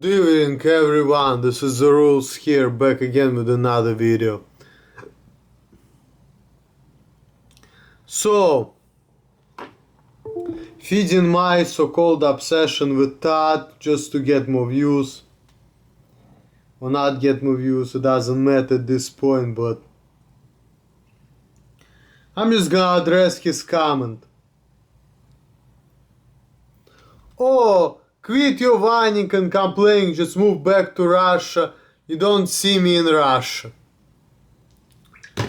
Good evening everyone, this is the Rules here, back again with another video. So, feeding my so-called obsession with Todd just to get more views. Or not get more views, it doesn't matter at this point, but I'm just gonna address his comment. Oh, quit your whining and complaining, just move back to Russia. You don't see me in Russia.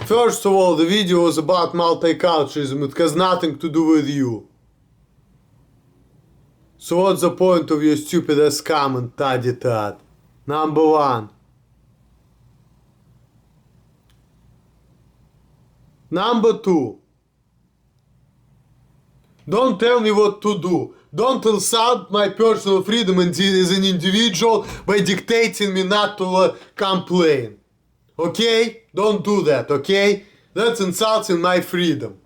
First of all, the video was about multiculturalism, it has nothing to do with you. So what's the point of your stupid ass comment, Taddy Tad? Number one. Number two. Don't tell me what to do. Don't insult my personal freedom as an individual by dictating me not to complain. Okay? Don't do that, okay? That's insulting my freedom.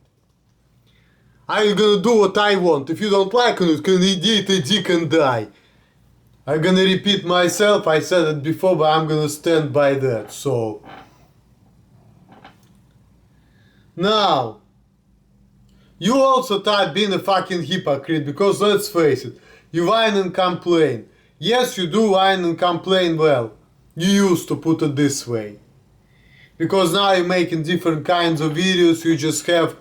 I'm gonna do what I want. If you don't like it, you can eat a dick and die. I'm gonna repeat myself, I said it before, but I'm gonna stand by that, so. Now, you also thought being a fucking hypocrite, because let's face it, you whine and complain. Yes, you do whine and complain well. You used to put it this way. Because now you're making different kinds of videos, you just have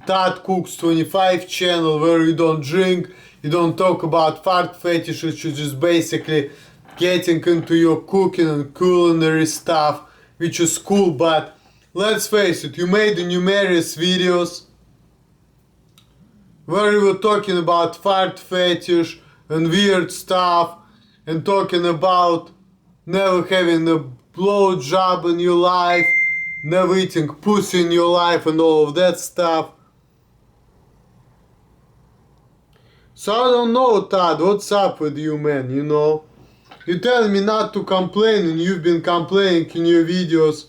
Todd Cooks 25 channel where you don't drink, you don't talk about fart fetishes, you're just basically getting into your cooking and culinary stuff, which is cool, but let's face it, you made the numerous videos where you were talking about fart fetish and weird stuff and talking about never having a blow job in your life, never eating pussy in your life and all of that stuff. So I don't know, Todd, what's up with you, man, you know? You're telling me not to complain and you've been complaining in your videos.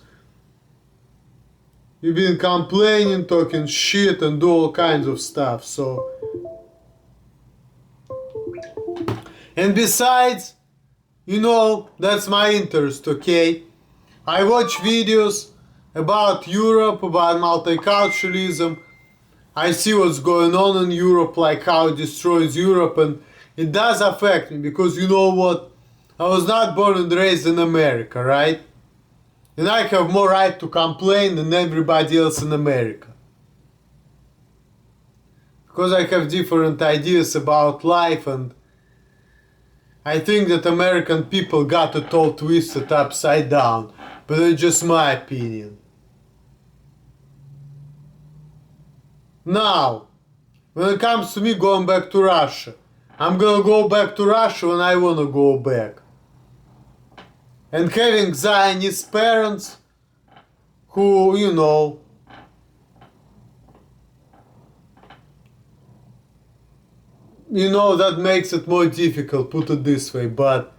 You've been complaining, talking shit and do all kinds of stuff, so. And besides, you know, that's my interest, okay? I watch videos about Europe, about multiculturalism. I see what's going on in Europe, like how it destroys Europe, and it does affect me, because you know what? I was not born and raised in America, right? And I have more right to complain than everybody else in America. Because I have different ideas about life, and I think that American people got it all twisted upside down. But it's just my opinion. Now, when it comes to me going back to Russia, I'm gonna go back to Russia when I wanna go back. And having Zionist parents who, you know, that makes it more difficult, put it this way, but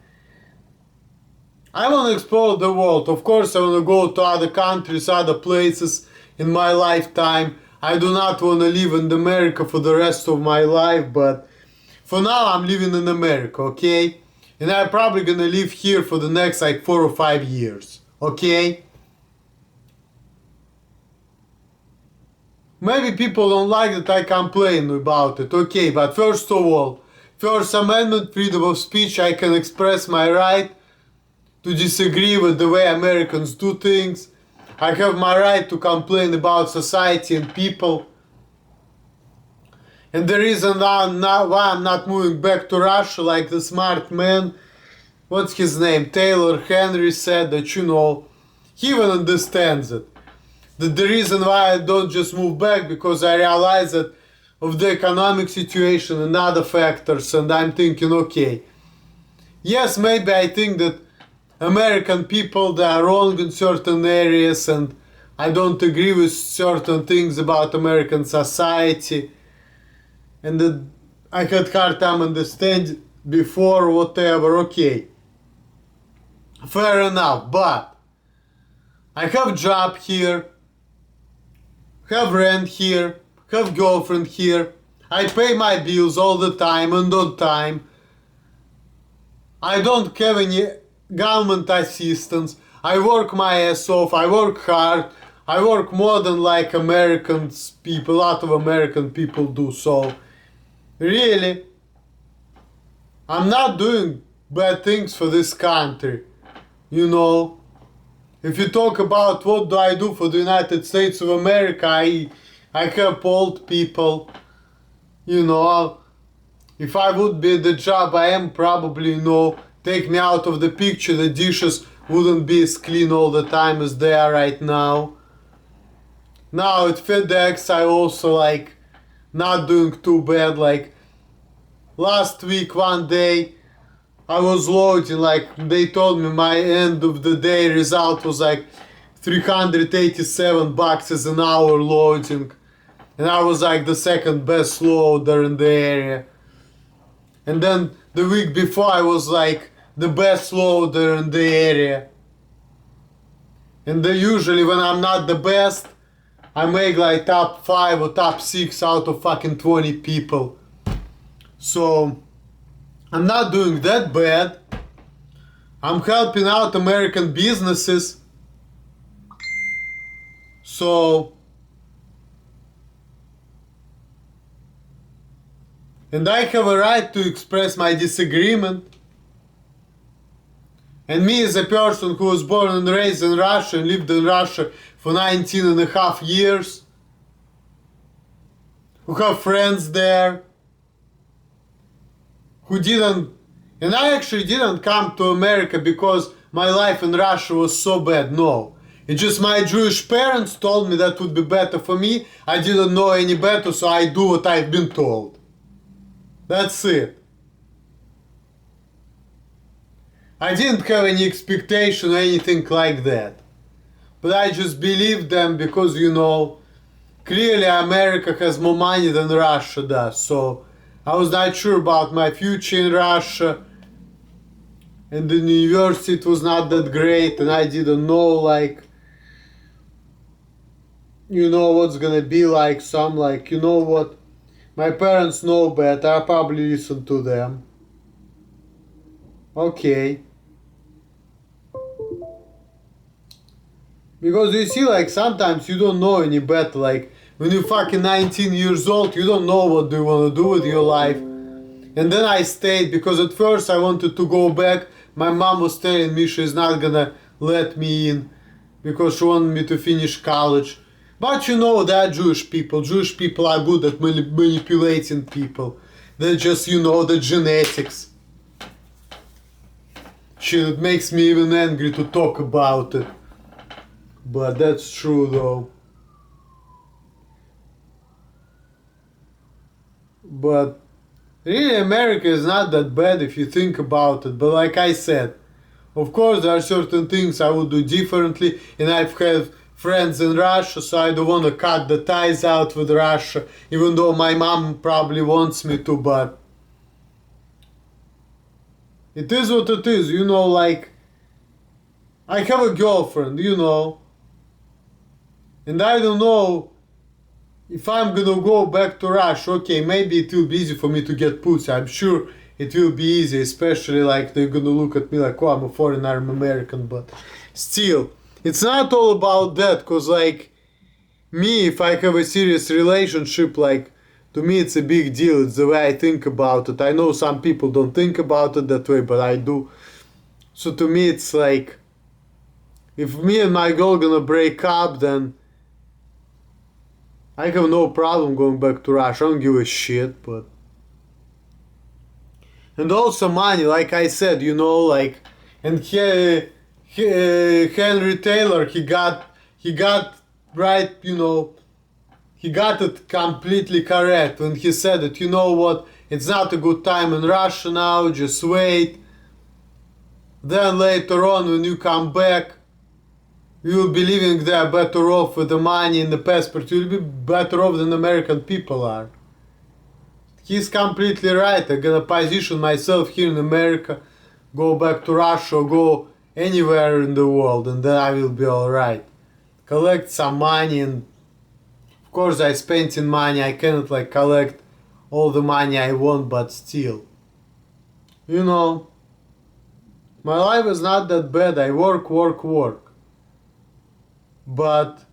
I want to explore the world. Of course, I want to go to other countries, other places in my lifetime. I do not want to live in America for the rest of my life, but for now I'm living in America, okay? And I'm probably gonna live here for the next like 4 or 5 years, okay? Maybe people don't like that I complain about it, okay, but first of all, First Amendment, freedom of speech, I can express my right to disagree with the way Americans do things. I have my right to complain about society and people. And the reason why I'm not moving back to Russia, like the smart man, what's his name, Taylor Henry, said, that, you know, he even understands it. That the reason why I don't just move back, because I realize that of the economic situation and other factors, and I'm thinking, okay, yes, maybe I think that American people, they are wrong in certain areas, and I don't agree with certain things about American society, and that I had hard time understand before, whatever, okay. Fair enough, but I have job here, have rent here, have girlfriend here, I pay my bills all the time and on time. I don't have any government assistance. I work my ass off. I work hard. I work more than like Americans people, a lot of American people do. So really, I'm not doing bad things for this country. You know, if you talk about what do I do for the United States of America, I help old people. You know, if I would be the job I am, probably, you know, take me out of the picture, the dishes wouldn't be as clean all the time as they are right now. Now at FedEx I also like not doing too bad. Like last week one day I was loading, like they told me my end of the day result was like 387 boxes an hour loading. And I was like the second best loader in the area. And then the week before I was like the best loader in the area. And then usually when I'm not the best, I make like top 5 or top 6 out of fucking 20 people. So I'm not doing that bad. I'm helping out American businesses. So, and I have a right to express my disagreement. And me as a person who was born and raised in Russia and lived in Russia for 19 and a half years, who have friends there, who didn't, and I actually didn't come to America because my life in Russia was so bad, no. It's just my Jewish parents told me that would be better for me. I didn't know any better, so I do what I've been told. That's it. I didn't have any expectation or anything like that. But I just believed them because, you know, clearly America has more money than Russia does. So I was not sure about my future in Russia. And the university it was not that great, and I didn't know, like, you know, what's gonna be like. So I'm like, you know what? My parents know better. I'll probably listen to them. Okay. Because you see, like, sometimes you don't know any better. Like, when you're fucking 19 years old, you don't know what do you want to do with your life. And then I stayed because at first I wanted to go back. My mom was telling me she's not gonna let me in because she wanted me to finish college. But you know, they're Jewish people. Jewish people are good at manipulating people. They're just, you know, the genetics. Shit, it makes me even angry to talk about it. But that's true though. But really America is not that bad if you think about it. But like I said, of course there are certain things I would do differently. And I've had friends in Russia, so I don't want to cut the ties out with Russia. Even though my mom probably wants me to, but it is what it is, you know, like I have a girlfriend, you know. And I don't know if I'm gonna go back to Russia. Okay, maybe it will be easy for me to get pussy. I'm sure it will be easy, especially like they're gonna look at me like, oh, I'm a foreigner, I'm American. But still, it's not all about that. Cause like me, if I have a serious relationship, like to me it's a big deal. It's the way I think about it. I know some people don't think about it that way, but I do. So to me it's like, if me and my girl gonna break up, then I have no problem going back to Russia. I don't give a shit, but... And also money, like I said, you know, like... And Henry Taylor, he got right, you know... He got it completely correct when he said that, you know what, it's not a good time in Russia now, just wait. Then later on, when you come back, you'll be living there better off with the money and the passport. You'll be better off than American people are. He's completely right. I'm gonna position myself here in America, go back to Russia, or go anywhere in the world, and then I will be alright. Collect some money, and of course I spent in money. I cannot like collect all the money I want, but still, you know, My life is not that bad. I work, work, work. But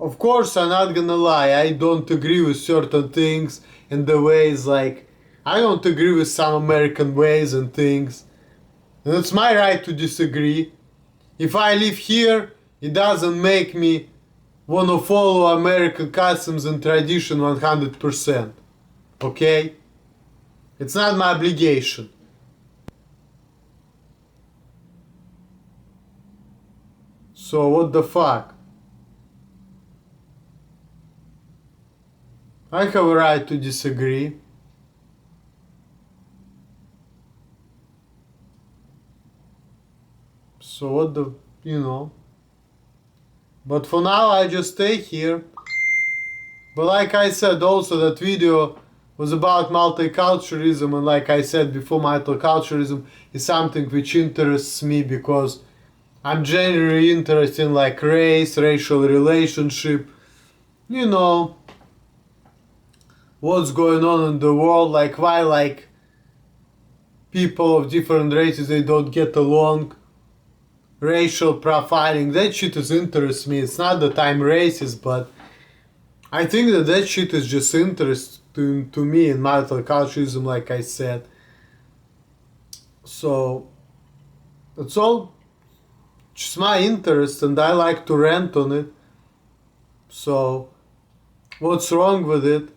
of course, I'm not gonna lie. I don't agree with certain things and the ways. Like, I don't agree with some American ways and things. And it's my right to disagree. If I live here, it doesn't make me wanna follow American customs and tradition 100%. Okay? It's not my obligation. So what the fuck? I have a right to disagree. So what the, you know. But for now I just stay here. But like I said also, that video was about multiculturalism, and like I said before, multiculturalism is something which interests me because I'm generally interested in like race, racial relationship, you know, what's going on in the world, like why like people of different races they don't get along, racial profiling, that shit is interests me. It's not that I'm racist, but I think that that shit is just interesting to me in multiculturalism, like I said. So it's all just my interest, and I like to rant on it. So what's wrong with it?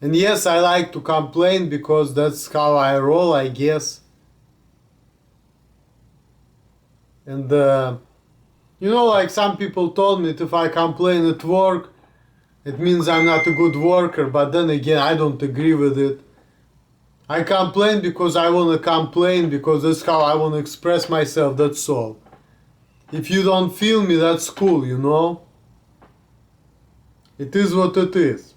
And yes, I like to complain because that's how I roll, I guess. And you know, like some people told me that if I complain at work, it means I'm not a good worker. But then again, I don't agree with it. I complain because I want to complain, because that's how I want to express myself, that's all. If you don't feel me, that's cool, you know? It is what it is.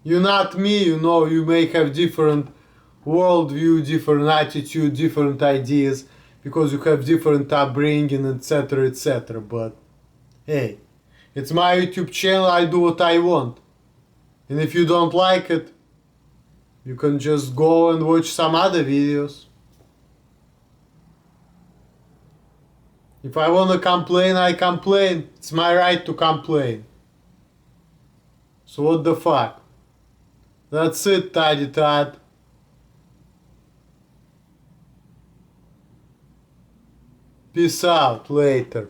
You're not me, you know, you may have different worldview, different attitude, different ideas, because you have different upbringing, etc., etc. But hey, it's my YouTube channel, I do what I want. And if you don't like it, you can just go and watch some other videos. If I want to complain, I complain. It's my right to complain. So what the fuck? That's it, Toddy Todd. Peace out, later.